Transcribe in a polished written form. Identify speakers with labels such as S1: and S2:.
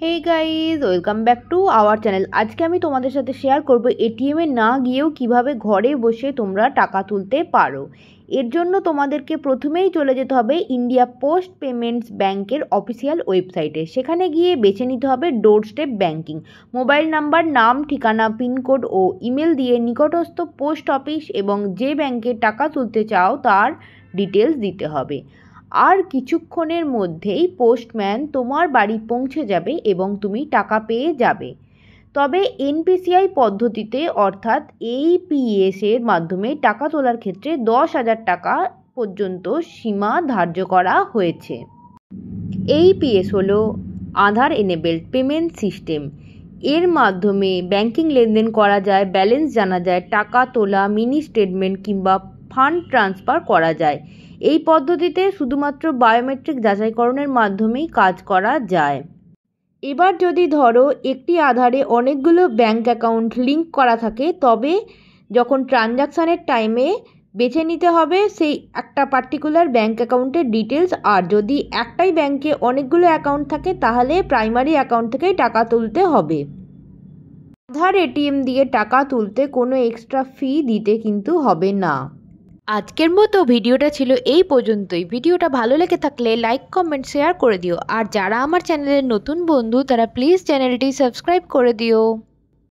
S1: Hey guys, welcome back to our channel. আজকে আমি তোমাদের সাথে শেয়ার করব এটিএমে না গিয়েও কিভাবে ঘরে বসে তোমরা টাকা তুলতে পারো। এর জন্য তোমাদেরকে প্রথমেই চলে যেতে হবে ইন্ডিয়া পোস্ট পেমেন্টস ব্যাংকের অফিসিয়াল ওয়েবসাইটে। সেখানে গিয়ে বেছে নিতে হবে ডোর স্টেপ ব্যাংকিং। মোবাইল নাম্বার, নাম, ঠিকানা, পিনকোড ও ইমেল দিয়ে নিকটস্থ পোস্ট অফিস এবং যে ব্যাংকে টাকা তুলতে চাও তার ডিটেলস দিতে হবে। আর কিছুক্ষণের মধ্যেই পোস্টম্যান তোমার বাড়ি পৌঁছে যাবে এবং তুমি টাকা পেয়ে যাবে। তবে এনপিসিআই পদ্ধতিতে অর্থাৎ এইপিএসের মাধ্যমে টাকা তোলার ক্ষেত্রে 10,000 টাকা পর্যন্ত সীমা ধার্য করা হয়েছে। এইপিএস হলো আধার এনেবেলড পেমেন্ট সিস্টেম। এর মাধ্যমে ব্যাংকিং লেনদেন করা যায়, ব্যালেন্স জানা যায়, টাকা তোলা, মিনি স্টেটমেন্ট কিংবা ফান্ড ট্রান্সফার করা যায়। এই পদ্ধতিতে শুধুমাত্র বায়োমেট্রিক যাচাইকরণের মাধ্যমেই কাজ করা যায়। এবার যদি ধরো একটি আধারে অনেকগুলো ব্যাংক অ্যাকাউন্ট লিঙ্ক করা থাকে, তবে যখন ট্রানজাকশানের টাইমে বেছে নিতে হবে সেই একটা পার্টিকুলার ব্যাংক অ্যাকাউন্টের ডিটেলস। আর যদি একটাই ব্যাংকে অনেকগুলো অ্যাকাউন্ট থাকে তাহলে প্রাইমারি অ্যাকাউন্ট থেকেই টাকা তুলতে হবে। আধার এটিএম দিয়ে টাকা তুলতে কোনো এক্সট্রা ফি দিতে কিন্তু হবে না। আজকের মতো ভিডিওটা ছিল এই পর্যন্তই। ভিডিওটা ভালো লেগে থাকলে লাইক, কমেন্ট, শেয়ার করে দিও। আর যারা আমার চ্যানেলের নতুন বন্ধু তারা প্লিজ চ্যানেলটি সাবস্ক্রাইব করে দিও।